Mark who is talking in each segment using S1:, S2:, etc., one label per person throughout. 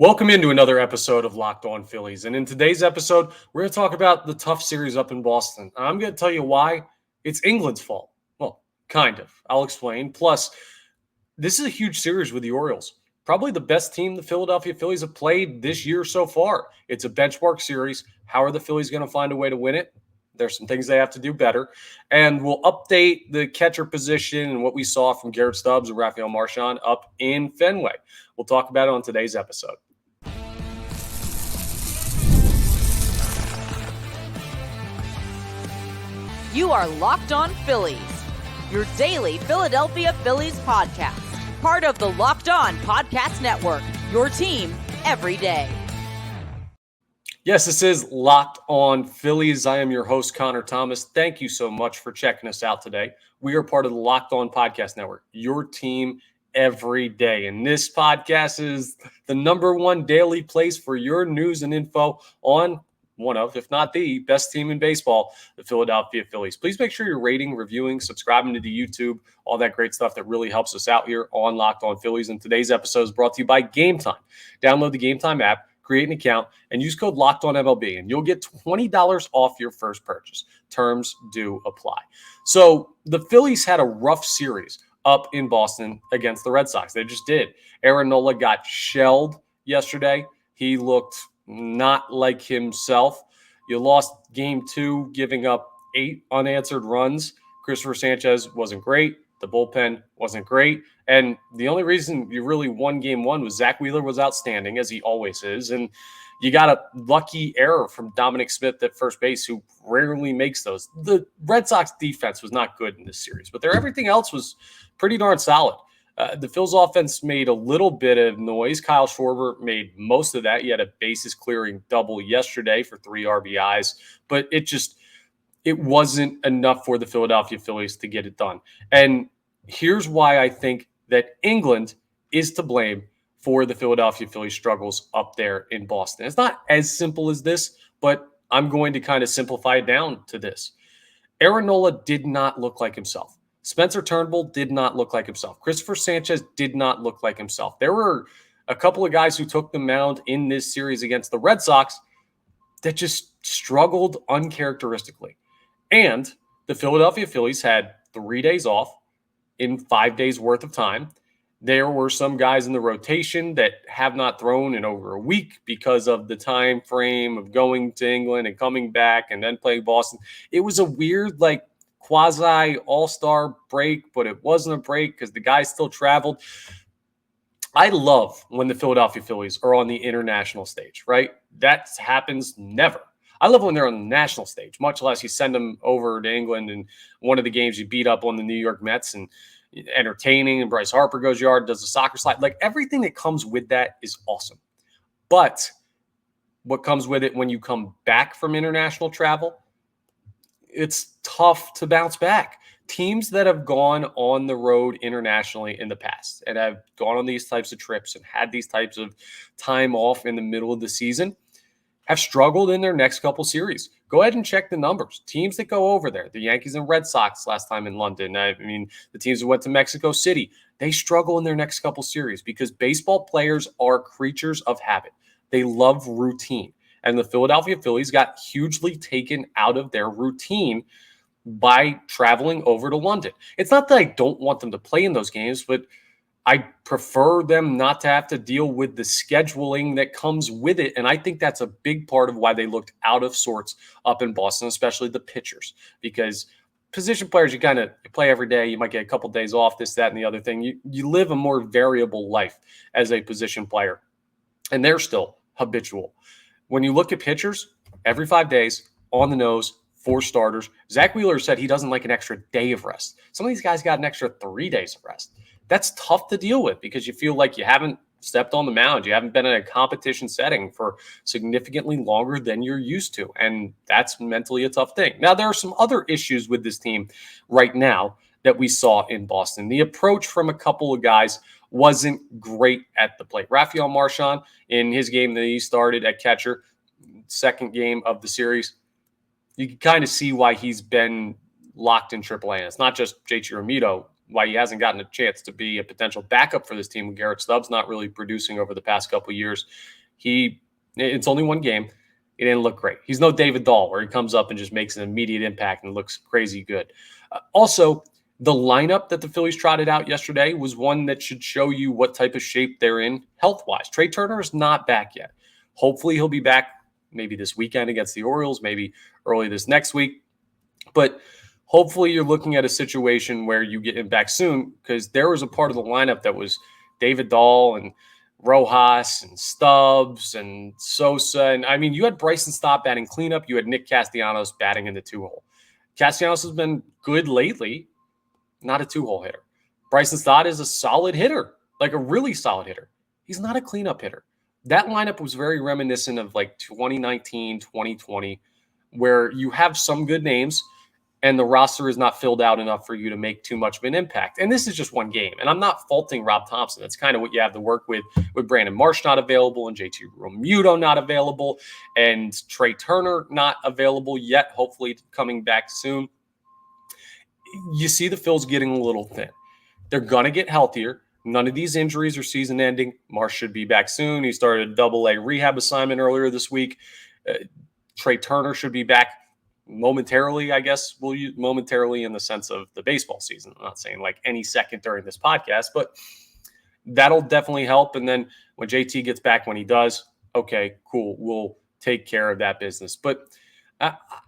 S1: Welcome into another episode of Locked On Phillies. And in today's episode, we're going to talk about the tough series up in Boston. I'm going to tell you why it's England's fault. Well, kind of. I'll explain. Plus, this is a huge series with the Orioles. Probably the best team the Philadelphia Phillies have played this year so far. It's a benchmark series. How are the Phillies going to find a way to win it? There's some things they have to do better. And we'll update the catcher position and what we saw from Garrett Stubbs and Rafael Marchan up in Fenway. We'll talk about it on today's episode.
S2: You are Locked On Phillies, your daily Philadelphia Phillies podcast. Part of the Locked On Podcast Network, your team every day.
S1: Yes, this is Locked On Phillies. I am your host, Connor Thomas. Thank you so much for checking us out today. We are part of the Locked On Podcast Network, your team every day. And this podcast is the number one daily place for your news and info on one of, if not the best team in baseball, the Philadelphia Phillies. Please make sure you're rating, reviewing, subscribing to the YouTube, all that great stuff that really helps us out here on Locked On Phillies. And today's episode is brought to you by Game Time. Download the Game Time app, create an account, and use code LOCKEDONMLB, and you'll get $20 off your first purchase. Terms do apply. So the Phillies had a rough series up in Boston against the Red Sox. They just did. Aaron Nola got shelled yesterday. He looked not like himself. You lost game 2, giving up 8 unanswered runs. Christopher Sanchez wasn't great. The bullpen wasn't great. And the only reason you really won game 1 was Zach Wheeler was outstanding, as he always is. And you got a lucky error from Dominic Smith at first base, who rarely makes those. The Red Sox defense was not good in this series, but everything else was pretty darn solid. The Phil's offense made a little bit of noise. Kyle Schwarber made most of that. He had a bases-clearing double yesterday for 3 RBIs, but it wasn't enough for the Philadelphia Phillies to get it done. And here's why I think that England is to blame for the Philadelphia Phillies struggles up there in Boston. It's not as simple as this, but I'm going to kind of simplify it down to this. Aaron Nola did not look like himself. Spencer Turnbull did not look like himself. Christopher Sanchez did not look like himself. There were a couple of guys who took the mound in this series against the Red Sox that just struggled uncharacteristically. And the Philadelphia Phillies had 3 days off in 5 days worth of time. There were some guys in the rotation that have not thrown in over a week because of the time frame of going to England and coming back and then playing Boston. It was a weird, quasi all-star break, but it wasn't a break because the guys still traveled. I love when the Philadelphia Phillies are on the international stage, right? That happens never. I love when they're on the national stage, much less you send them over to England and one of the games you beat up on the New York Mets and entertaining, and Bryce Harper goes yard, does a soccer slide. Everything that comes with that is awesome. But what comes with it when you come back from international travel, it's tough to bounce back. Teams that have gone on the road internationally in the past and have gone on these types of trips and had these types of time off in the middle of the season have struggled in their next couple series. Go ahead and check the numbers. Teams that go over there, the Yankees and Red Sox last time in London. I mean, the teams that went to Mexico City, they struggle in their next couple series because baseball players are creatures of habit. They love routine. And the Philadelphia Phillies got hugely taken out of their routine by traveling over to London. It's not that I don't want them to play in those games, but I prefer them not to have to deal with the scheduling that comes with it. And I think that's a big part of why they looked out of sorts up in Boston, especially the pitchers, because position players, you kind of play every day. You might get a couple of days off, this, that, and the other thing. You live a more variable life as a position player, and they're still habitual. When you look at pitchers, every 5 days, on the nose, 4 starters. Zach Wheeler said he doesn't like an extra day of rest. Some of these guys got an extra 3 days of rest. That's tough to deal with because you feel like you haven't stepped on the mound. You haven't been in a competition setting for significantly longer than you're used to. And that's mentally a tough thing. Now, there are some other issues with this team right now that we saw in Boston. The approach from a couple of guys wasn't great at the plate. Rafael Marchan, in his game that he started at catcher, second game of the series, you can kind of see why he's been locked in AAA. And it's not just JT Realmuto why he hasn't gotten a chance to be a potential backup for this team with Garrett Stubbs not really producing over the past couple of years. It's only one game. It didn't look great. He's no David Dahl where he comes up and just makes an immediate impact and looks crazy good. Also, the lineup that the Phillies trotted out yesterday was one that should show you what type of shape they're in health-wise. Trey Turner is not back yet. Hopefully he'll be back maybe this weekend against the Orioles, maybe early this next week. But hopefully you're looking at a situation where you get him back soon, because there was a part of the lineup that was David Dahl and Rojas and Stubbs and Sosa. And I mean, you had Bryson Stott batting cleanup. You had Nick Castellanos batting in the 2-hole. Castellanos has been good lately, not a 2-hole hitter. Bryson Stott is a solid hitter, like a really solid hitter. He's not a cleanup hitter. That lineup was very reminiscent of like 2019, 2020, where you have some good names and the roster is not filled out enough for you to make too much of an impact. And this is just one game. And I'm not faulting Rob Thompson. That's kind of what you have to work with Brandon Marsh not available and JT Realmuto not available and Trey Turner not available yet, hopefully coming back soon. You see the Phils getting a little thin. They're going to get healthier. None of these injuries are season ending. Marsh should be back soon. He started a double-A rehab assignment earlier this week. Trey Turner should be back momentarily, I guess. We'll use momentarily in the sense of the baseball season. I'm not saying like any second during this podcast, but that'll definitely help. And then when JT gets back, when he does, okay, cool. We'll take care of that business. But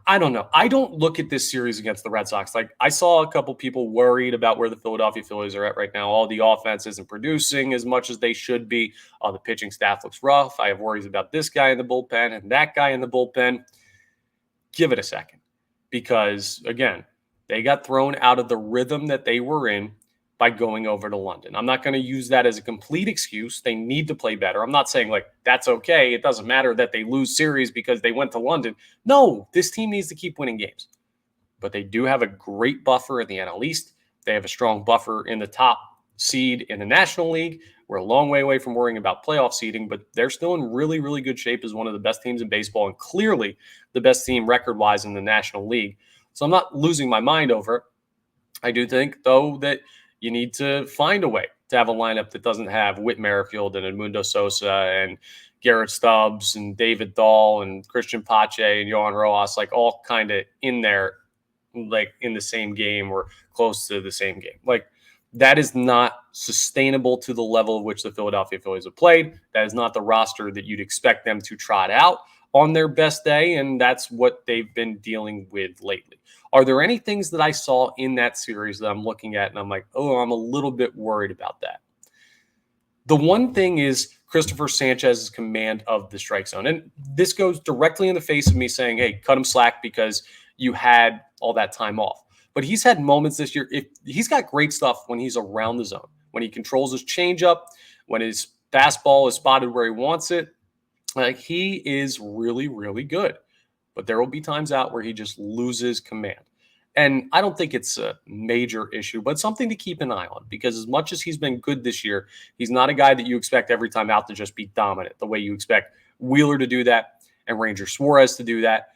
S1: I don't know. I don't look at this series against the Red Sox. Like, I saw a couple people worried about where the Philadelphia Phillies are at right now. All the offense isn't producing as much as they should be. The pitching staff looks rough. I have worries about this guy in the bullpen and that guy in the bullpen. Give it a second, because again, they got thrown out of the rhythm that they were in by going over to London. I'm not going to use that as a complete excuse. They need to play better. I'm not saying like that's okay. It doesn't matter that they lose series because they went to London. No, this team needs to keep winning games. But they do have a great buffer in the NL East. They have a strong buffer in the top seed in the National League. We're a long way away from worrying about playoff seeding, but they're still in really, really good shape as one of the best teams in baseball and clearly the best team record-wise in the National League. So I'm not losing my mind over it. I do think, though, that you need to find a way to have a lineup that doesn't have Whit Merrifield and Edmundo Sosa and Garrett Stubbs and David Dahl and Christian Pache and Yohan Rojas, like all kind of in there, like in the same game or close to the same game. Like, that is not sustainable to the level of which the Philadelphia Phillies have played. That is not the roster that you'd expect them to trot out on their best day, and that's what they've been dealing with lately. Are there any things that I saw in that series that I'm looking at and I'm like, oh, I'm a little bit worried about that? The one thing is Christopher Sanchez's command of the strike zone. And this goes directly in the face of me saying, hey, cut him slack because you had all that time off. But he's had moments this year. He's got great stuff when he's around the zone, when he controls his changeup, when his fastball is spotted where he wants it. Like, he is really, really good. But there will be times out where he just loses command. And I don't think it's a major issue, but something to keep an eye on, because as much as he's been good this year, he's not a guy that you expect every time out to just be dominant the way you expect Wheeler to do that and Ranger Suarez to do that.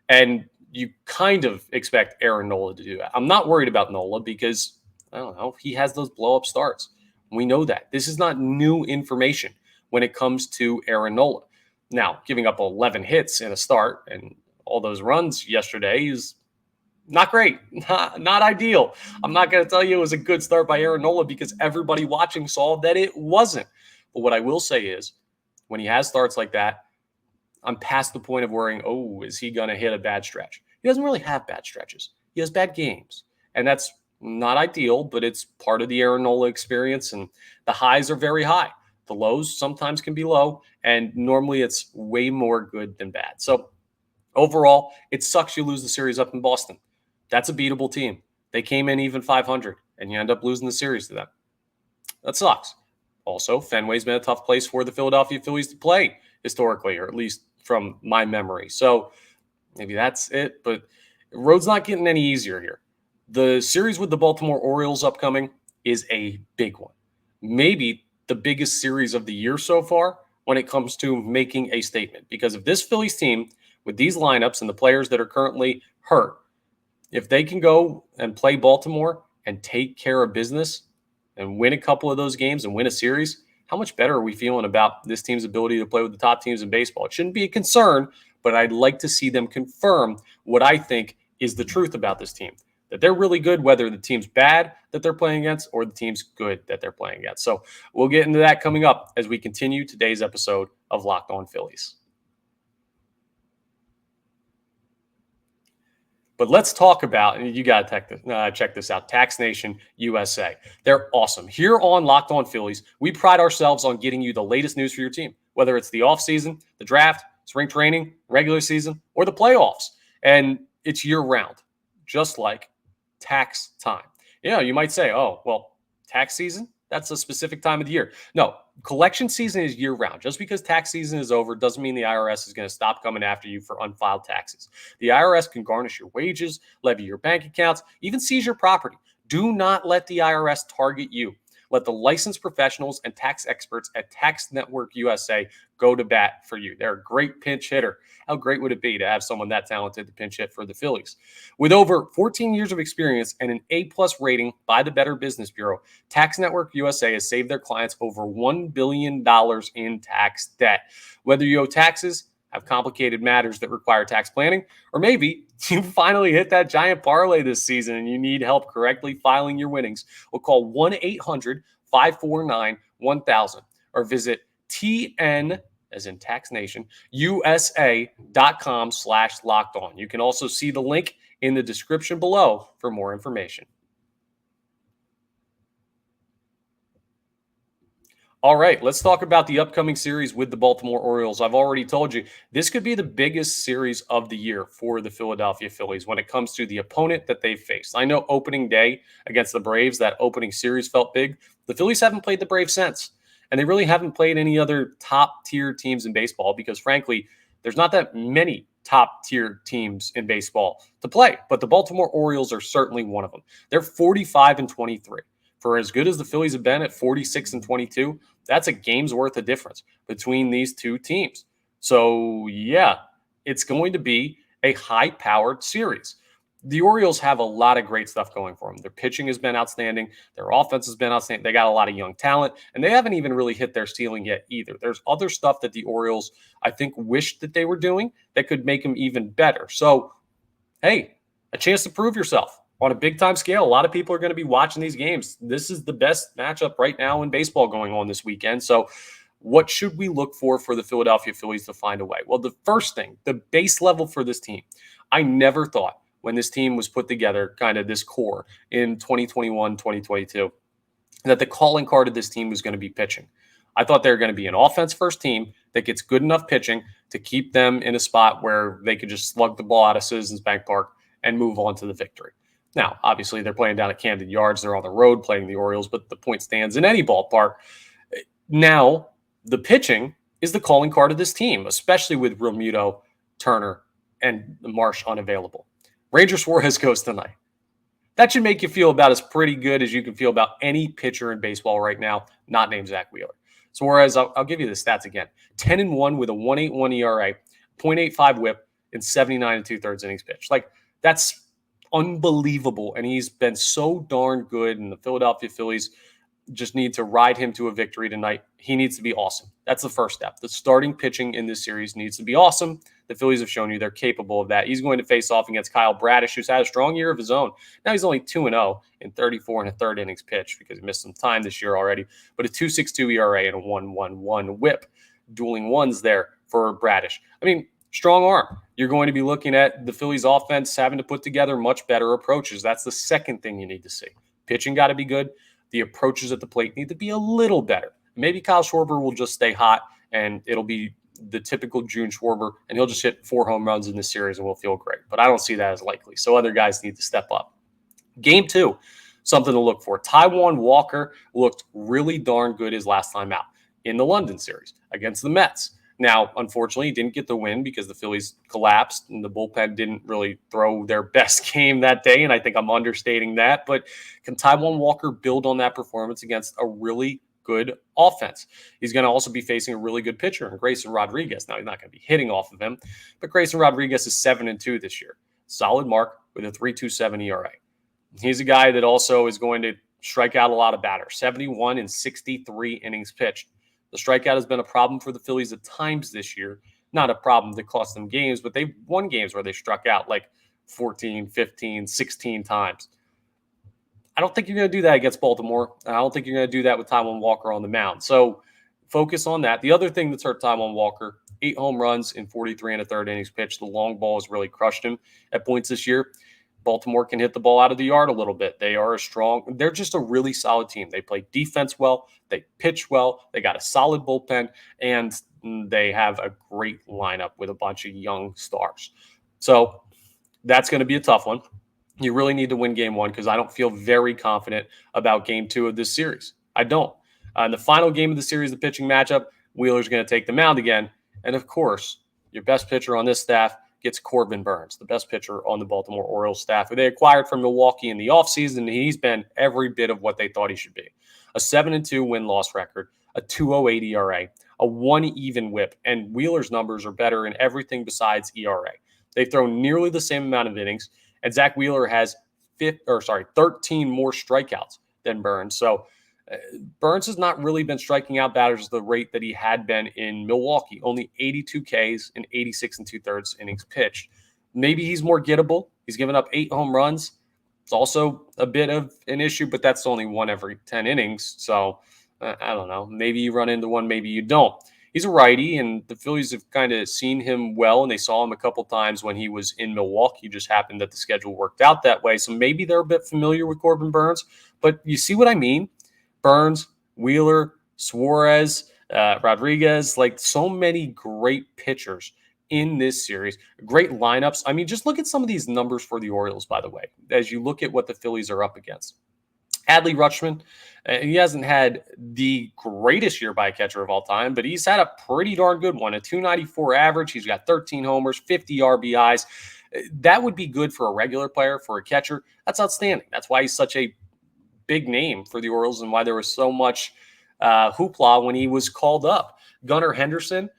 S1: And you kind of expect Aaron Nola to do that. I'm not worried about Nola because, I don't know, he has those blow-up starts. We know that. This is not new information when it comes to Aaron Nola. Now, giving up 11 hits in a start and all those runs yesterday is not great, not ideal. I'm not going to tell you it was a good start by Aaron Nola because everybody watching saw that it wasn't. But what I will say is when he has starts like that, I'm past the point of worrying, oh, is he going to hit a bad stretch? He doesn't really have bad stretches. He has bad games. And that's not ideal, but it's part of the Aaron Nola experience. And the highs are very high. The lows sometimes can be low. And normally it's way more good than bad. So overall, it sucks you lose the series up in Boston. That's a beatable team. They came in even 500, and you end up losing the series to them. That sucks. Also, Fenway's been a tough place for the Philadelphia Phillies to play historically, or at least from my memory. So maybe that's it, but road's not getting any easier here. The series with the Baltimore Orioles upcoming is a big one. Maybe the biggest series of the year so far when it comes to making a statement. Because if this Phillies team, with these lineups and the players that are currently hurt, if they can go and play Baltimore and take care of business and win a couple of those games and win a series, how much better are we feeling about this team's ability to play with the top teams in baseball? It shouldn't be a concern, but I'd like to see them confirm what I think is the truth about this team, that they're really good, whether the team's bad that they're playing against or the team's good that they're playing against. So we'll get into that coming up as we continue today's episode of Locked On Phillies. But let's talk about, and you got to check this out, Tax Nation USA. They're awesome. Here on Locked On Phillies, we pride ourselves on getting you the latest news for your team, whether it's the offseason, the draft, spring training, regular season, or the playoffs. And it's year-round, just like tax time. You might say, oh, well, tax season? That's a specific time of the year. No, collection season is year-round. Just because tax season is over doesn't mean the IRS is going to stop coming after you for unfiled taxes. The IRS can garnish your wages, levy your bank accounts, even seize your property. Do not let the IRS target you. Let the licensed professionals and tax experts at Tax Network USA go to bat for you. They're a great pinch hitter. How great would it be to have someone that talented to pinch hit for the Phillies? With over 14 years of experience and an A+ rating by the Better Business Bureau, Tax Network USA has saved their clients over $1 billion in tax debt. Whether you owe taxes, have complicated matters that require tax planning, or maybe you finally hit that giant parlay this season and you need help correctly filing your winnings, we'll call 1-800-549-1000 or visit TN, as in Tax Nation, USA.com/locked-on. You can also see the link in the description below for more information. All right, let's talk about the upcoming series with the Baltimore Orioles. I've already told you, this could be the biggest series of the year for the Philadelphia Phillies when it comes to the opponent that they've faced. I know opening day against the Braves, that opening series felt big. The Phillies haven't played the Braves since, and they really haven't played any other top-tier teams in baseball because, frankly, there's not that many top-tier teams in baseball to play, but the Baltimore Orioles are certainly one of them. They're 45-23. For as good as the Phillies have been at 46-22, that's a game's worth of difference between these two teams. So, yeah, it's going to be a high-powered series. The Orioles have a lot of great stuff going for them. Their pitching has been outstanding. Their offense has been outstanding. They got a lot of young talent, and they haven't even really hit their ceiling yet either. There's other stuff that the Orioles, I think, wish that they were doing that could make them even better. So, hey, a chance to prove yourself. On a big-time scale, a lot of people are going to be watching these games. This is the best matchup right now in baseball going on this weekend. So what should we look for the Philadelphia Phillies to find a way? Well, the first thing, the base level for this team, I never thought when this team was put together, kind of this core in 2021, 2022, that the calling card of this team was going to be pitching. I thought they were going to be an offense-first team that gets good enough pitching to keep them in a spot where they could just slug the ball out of Citizens Bank Park and move on to the victory. Now, obviously, they're playing down at Camden Yards. They're on the road playing the Orioles, but the point stands in any ballpark. Now, the pitching is the calling card of this team, especially with Realmuto, Turner, and Marsh unavailable. Ranger Suarez goes tonight. That should make you feel about as pretty good as you can feel about any pitcher in baseball right now, not named Zach Wheeler. Suarez, I'll give you the stats again. 10-1 with a 1.81 ERA, 0.85 whip, and 79 2/3 innings pitched. That's unbelievable, and he's been so darn good, and the Philadelphia Phillies just need to ride him to a victory tonight. He needs to be awesome. That's the first step. The starting pitching in this series needs to be awesome. The Phillies have shown you they're capable of that. He's going to face off against Kyle Bradish, who's had a strong year of his own. Now he's only 2-0 in 34 1/3 innings pitched because he missed some time this year already, but a 2.62 ERA and a 1.11 whip. Dueling ones there for Bradish. I mean, strong arm. You're going to be looking at the Phillies offense having to put together much better approaches. That's the second thing you need to see. Pitching got to be good. The approaches at the plate need to be a little better. Maybe Kyle Schwarber will just stay hot and it'll be the typical June Schwarber and he'll just hit 4 home runs in this series and we'll feel great. But I don't see that as likely. So other guys need to step up. Game 2, something to look for. Taijuan Walker looked really darn good his last time out in the London series against the Mets. Now, unfortunately, he didn't get the win because the Phillies collapsed and the bullpen didn't really throw their best game that day, and I think I'm understating that. But can Taijuan Walker build on that performance against a really good offense? He's going to also be facing a really good pitcher in Grayson Rodriguez. Now, he's not going to be hitting off of him, but Grayson Rodriguez is 7-2 this year. Solid mark with a 3.27 ERA. He's a guy that also is going to strike out a lot of batters, 71 in 63 innings pitched. The strikeout has been a problem for the Phillies at times this year. Not a problem that cost them games, but they've won games where they struck out like 14, 15, 16 times. I don't think you're going to do that against Baltimore. I don't think you're going to do that with Taijuan Walker on the mound. So focus on that. The other thing that's hurt Taijuan Walker, 8 home runs in 43 and a third innings pitched. The long ball has really crushed him at points this year. Baltimore can hit the ball out of the yard a little bit. They're just a really solid team. They play defense well. They pitch well. They got a solid bullpen, and they have a great lineup with a bunch of young stars. So that's going to be a tough one. You really need to win game one because I don't feel very confident about game two of this series. I don't. In the final game of the series, the pitching matchup, Wheeler's going to take the mound again. And of course, your best pitcher on this staff gets Corbin Burnes, the best pitcher on the Baltimore Orioles staff, who they acquired from Milwaukee in the offseason. He's been every bit of what they thought he should be. A 7-2 win-loss record, a 2.08 ERA, a 1 even whip, and Wheeler's numbers are better in everything besides ERA. They've thrown nearly the same amount of innings, and Zach Wheeler has 13 more strikeouts than Burnes. So Burnes has not really been striking out batters at the rate that he had been in Milwaukee. Only 82 Ks and 86 2/3 innings pitched. Maybe he's more gettable. He's given up 8 home runs. It's also a bit of an issue, but that's only 1 every 10 innings. So I don't know. Maybe you run into one, maybe you don't. He's a righty, and the Phillies have kind of seen him well, and they saw him a couple times when he was in Milwaukee. It just happened that the schedule worked out that way. So maybe they're a bit familiar with Corbin Burnes, but you see what I mean? Burnes, Wheeler, Suarez, Rodriguez, like so many great pitchers in this series. Great lineups. I mean, just look at some of these numbers for the Orioles, by the way, as you look at what the Phillies are up against. Adley Rutschman, he hasn't had the greatest year by a catcher of all time, but he's had a pretty darn good one, a 294 average. He's got 13 homers, 50 RBIs. That would be good for a regular player. For a catcher, that's outstanding. That's why he's such a big name for the Orioles and why there was so much hoopla when he was called up. Gunnar Henderson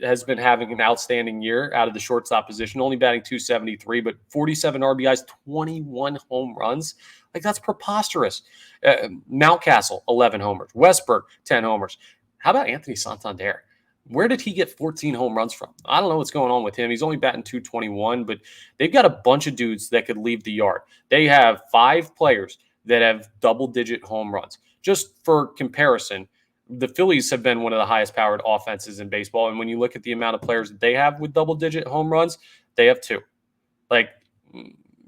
S1: has been having an outstanding year out of the shortstop position, only batting .273, but 47 RBIs, 21 home runs. Like, that's preposterous. Mountcastle, 11 homers. Westberg, 10 homers. How about Anthony Santander? Where did he get 14 home runs from? I don't know what's going on with him. He's only batting .221, but they've got a bunch of dudes that could leave the yard. They have 5 players that have double-digit home runs. Just for comparison, the Phillies have been one of the highest-powered offenses in baseball, and when you look at the amount of players that they have with double-digit home runs, they have 2. Like,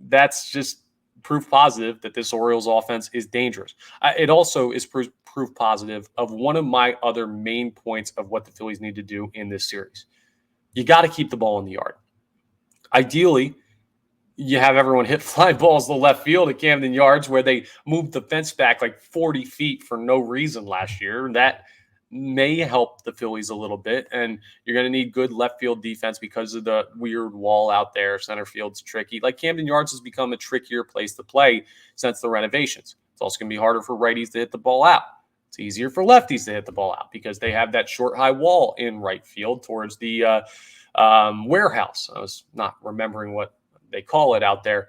S1: that's just proof positive that this Orioles offense is dangerous. It also is proof positive of one of my other main points of what the Phillies need to do in this series. You got to keep the ball in the yard. Ideally, you have everyone hit fly balls to left field at Camden Yards, where they moved the fence back like 40 feet for no reason last year. That may help the Phillies a little bit, and you're going to need good left field defense because of the weird wall out there. Center field's tricky. Like, Camden Yards has become a trickier place to play since the renovations. It's also going to be harder for righties to hit the ball out. It's easier for lefties to hit the ball out because they have that short, high wall in right field towards the warehouse. I was not remembering what they call it out there.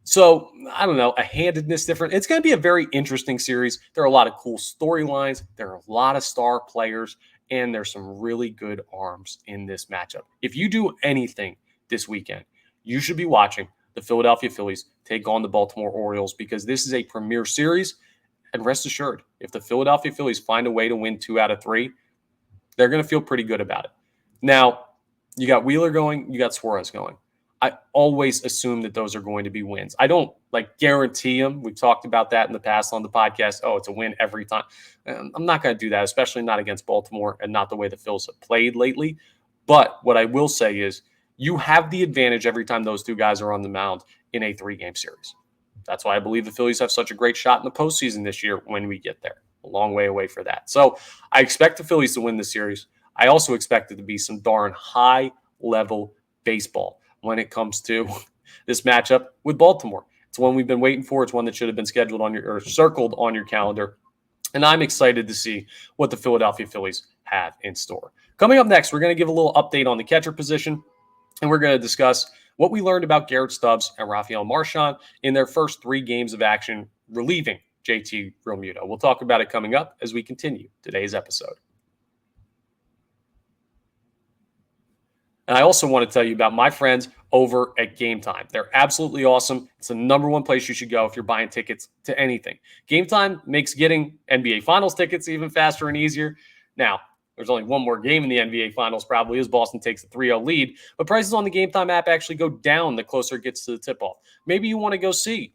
S1: So, I don't know, a handedness different. It's going to be a very interesting series. There are a lot of cool storylines. There are a lot of star players, and there's some really good arms in this matchup. If you do anything this weekend, you should be watching the Philadelphia Phillies take on the Baltimore Orioles, because this is a premier series. And rest assured, if the Philadelphia Phillies find a way to win 2 out of 3, they're going to feel pretty good about it. Now, you got Wheeler going, you got Suarez going. I always assume that those are going to be wins. I don't guarantee them. We've talked about that in the past on the podcast. Oh, it's a win every time. I'm not going to do that, especially not against Baltimore and not the way the Phils have played lately. But what I will say is you have the advantage every time those 2 guys are on the mound in a 3-game series. That's why I believe the Phillies have such a great shot in the postseason this year when we get there. A long way away for that. So I expect the Phillies to win the series. I also expect it to be some darn high-level baseball when it comes to this matchup with Baltimore. It's one we've been waiting for. It's one that should have been scheduled on your, or circled on your calendar. And I'm excited to see what the Philadelphia Phillies have in store. Coming up next, we're going to give a little update on the catcher position, and we're going to discuss what we learned about Garrett Stubbs and Rafael Marchan in their first 3 games of action relieving JT Realmuto. We'll talk about it coming up as we continue today's episode. And I also want to tell you about my friends over at Game Time. They're absolutely awesome. It's the number one place you should go if you're buying tickets to anything. Game Time makes getting NBA Finals tickets even faster and easier. Now, there's only one more game in the NBA Finals, probably, as Boston takes a 3-0 lead. But prices on the Game Time app actually go down the closer it gets to the tip-off. Maybe you want to go see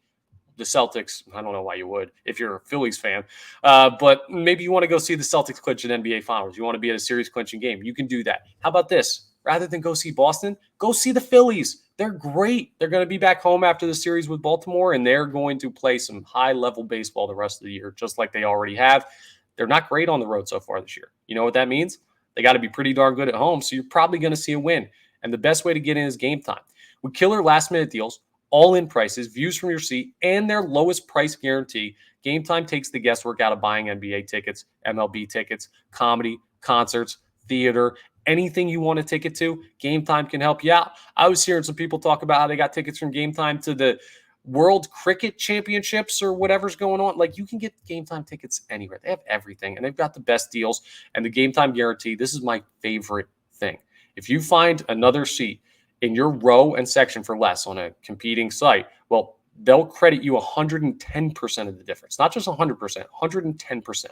S1: the Celtics. I don't know why you would if you're a Phillies fan. But maybe you want to go see the Celtics clinch an NBA Finals. You want to be at a series clinching game. You can do that. How about this? Rather than go see Boston, go see the Phillies. They're great. They're going to be back home after the series with Baltimore, and they're going to play some high-level baseball the rest of the year, just like they already have. They're not great on the road so far this year. You know what that means? They got to be pretty darn good at home, so you're probably going to see a win. And the best way to get in is Game Time. With killer last-minute deals, all-in prices, views from your seat, and their lowest price guarantee, Game Time takes the guesswork out of buying NBA tickets, MLB tickets, comedy, concerts, theater, anything you want a ticket to. Game Time can help you out. I was hearing some people talk about how they got tickets from Game Time to the World Cricket Championships or whatever's going on. Like, you can get Game Time tickets anywhere. They have everything, and they've got the best deals. And the Game Time guarantee, this is my favorite thing. If you find another seat in your row and section for less on a competing site, well, they'll credit you 110% of the difference, not just 100%, 110%.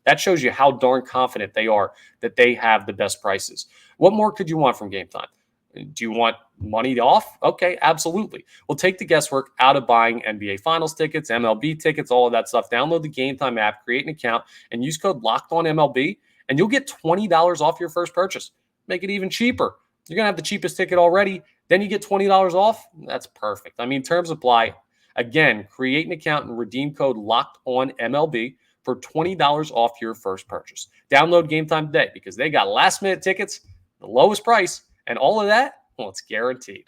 S1: That shows you how darn confident they are that they have the best prices. What more could you want from Game Time? Do you want money off? Okay, absolutely. Well, take the guesswork out of buying NBA Finals tickets, MLB tickets, all of that stuff. Download the Game Time app, create an account, and use code LOCKEDONMLB, and you'll get $20 off your first purchase. Make it even cheaper. You're going to have the cheapest ticket already. Then you get $20 off. That's perfect. I mean, terms apply. Again, create an account and redeem code LOCKEDONMLB for $20 off your first purchase. Download Game Time today because they got last-minute tickets, the lowest price, and all of that, well, it's guaranteed.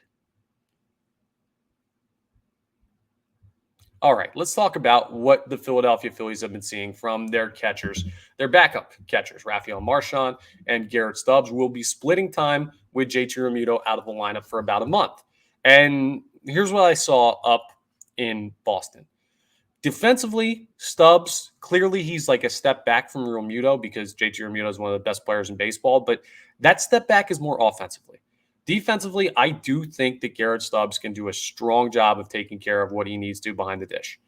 S1: All right, let's talk about what the Philadelphia Phillies have been seeing from their catchers. Their backup catchers, Rafael Marchan and Garrett Stubbs, will be splitting time with JT Realmuto out of the lineup for about a month. And here's what I saw up in Boston. Defensively, Stubbs, clearly he's like a step back from Realmuto because JT Realmuto is one of the best players in baseball, but that step back is more offensively. Defensively, I do think that Garrett Stubbs can do a strong job of taking care of what he needs to behind the dish.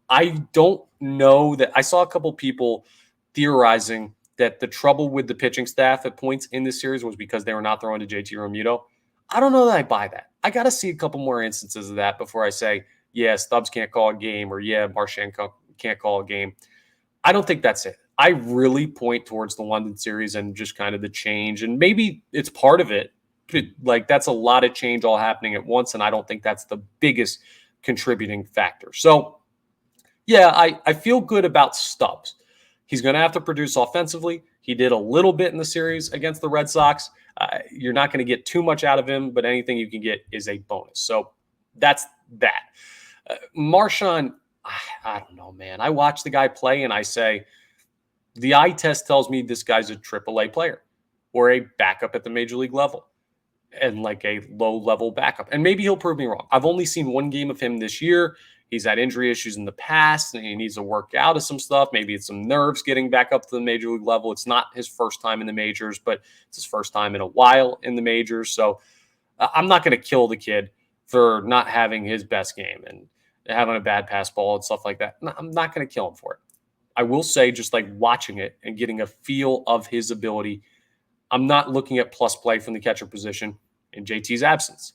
S1: I don't know that I saw a couple people theorizing that the trouble with the pitching staff at points in this series was because they were not throwing to JT Realmuto. I don't know that I buy that. I got to see a couple more instances of that before I say, yeah, Stubbs can't call a game, or yeah, Marchan can't call a game. I don't think that's it. I really point towards the London series and just kind of the change, and maybe it's part of it. Like, that's a lot of change all happening at once, and I don't think that's the biggest contributing factor. So, yeah, I feel good about Stubbs. He's going to have to produce offensively. He did a little bit in the series against the Red Sox. You're not going to get too much out of him, but anything you can get is a bonus. So that's that. Marchan, I don't know, man. I watch the guy play and I say, the eye test tells me this guy's a AAA player or a backup at the major league level and like a low-level backup. And maybe he'll prove me wrong. I've only seen one game of him this year. He's had injury issues in the past and he needs to work out of some stuff. Maybe it's some nerves getting back up to the major league level. It's not his first time in the majors, but it's his first time in a while in the majors. So I'm not going to kill the kid for not having his best game and having a bad pass ball and stuff like that. I'm not going to kill him for it. I will say, just like watching it and getting a feel of his ability, I'm not looking at plus play from the catcher position in JT's absence.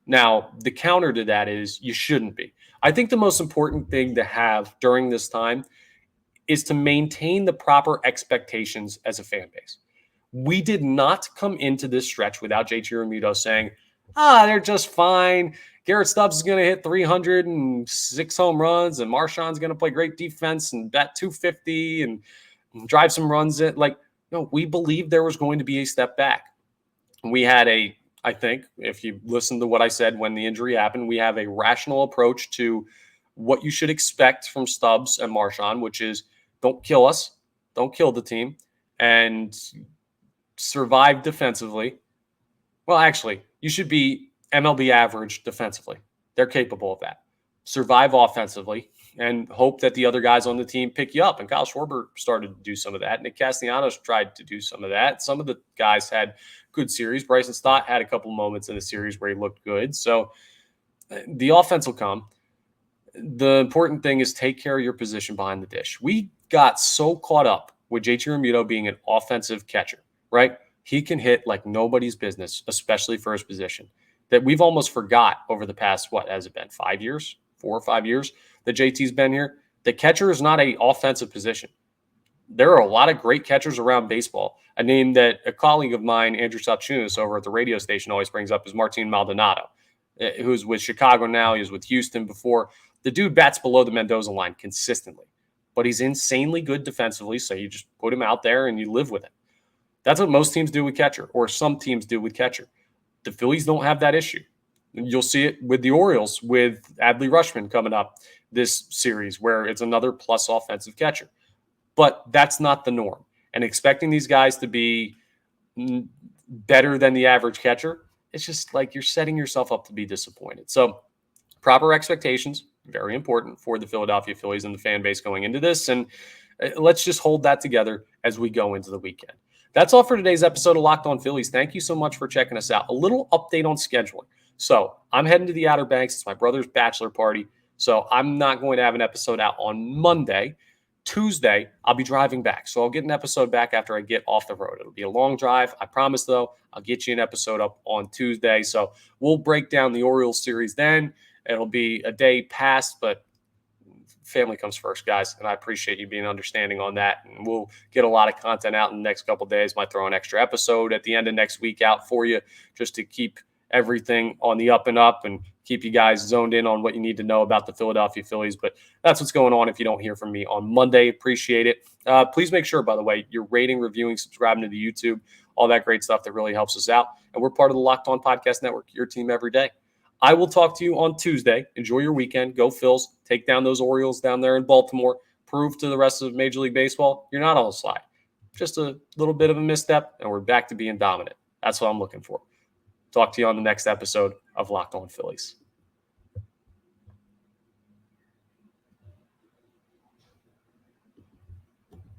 S1: Now, the counter to that is you shouldn't be. I think the most important thing to have during this time is to maintain the proper expectations as a fan base. We did not come into this stretch without JT Realmuto saying, they're just fine. Garrett Stubbs is going to hit 306 home runs, and Marchan's going to play great defense and bat 250 and drive some runs in. Like, no, we believed there was going to be a step back. We had I think, if you listen to what I said when the injury happened, we have a rational approach to what you should expect from Stubbs and Marchan, which is don't kill us, don't kill the team, and survive defensively. Well, actually, you should be MLB average defensively. They're capable of that. Survive offensively and hope that the other guys on the team pick you up. And Kyle Schwarber started to do some of that. Nick Castellanos tried to do some of that. Some of the guys had good series. Bryson Stott had a couple moments in the series where he looked good. So the offense will come. The important thing is take care of your position behind the dish. We got so caught up with JT Realmuto being an offensive catcher, right? He can hit like nobody's business, especially for his position, that we've almost forgot over the past, what has it been, 5 years, 4 or 5 years that JT's been here. The catcher is not an offensive position. There are a lot of great catchers around baseball. A name that a colleague of mine, Andrew Salchunas, over at the radio station always brings up is Martin Maldonado, who's with Chicago now. He was with Houston before. The dude bats below the Mendoza line consistently, but he's insanely good defensively, so you just put him out there and you live with it. That's what most teams do with catcher, or some teams do with catcher. The Phillies don't have that issue. You'll see it with the Orioles, with Adley Rutschman coming up this series, where it's another plus offensive catcher. But that's not the norm. And expecting these guys to be better than the average catcher, it's just like you're setting yourself up to be disappointed. So proper expectations, very important for the Philadelphia Phillies and the fan base going into this. And let's just hold that together as we go into the weekend. That's all for today's episode of Locked On Phillies. Thank you so much for checking us out. A little update on scheduling. So I'm heading to the Outer Banks. It's my brother's bachelor party. So I'm not going to have an episode out on Monday. Tuesday, I'll be driving back. So I'll get an episode back after I get off the road. It'll be a long drive. I promise, though, I'll get you an episode up on Tuesday. So we'll break down the Orioles series then. It'll be a day past, but family comes first, guys. And I appreciate you being understanding on that. And we'll get a lot of content out in the next couple of days. Might throw an extra episode at the end of next week out for you just to keep everything on the up and up and keep you guys zoned in on what you need to know about the Philadelphia Phillies. But that's what's going on if you don't hear from me on Monday. Appreciate it. Please make sure, by the way, you're rating, reviewing, subscribing to the YouTube, all that great stuff that really helps us out. And we're part of the Locked On Podcast Network, your team every day. I will talk to you on Tuesday. Enjoy your weekend. Go Phils. Take down those Orioles down there in Baltimore. Prove to the rest of Major League Baseball you're not on the slide. Just a little bit of a misstep, and we're back to being dominant. That's what I'm looking for. Talk to you on the next episode of Locked On Phillies.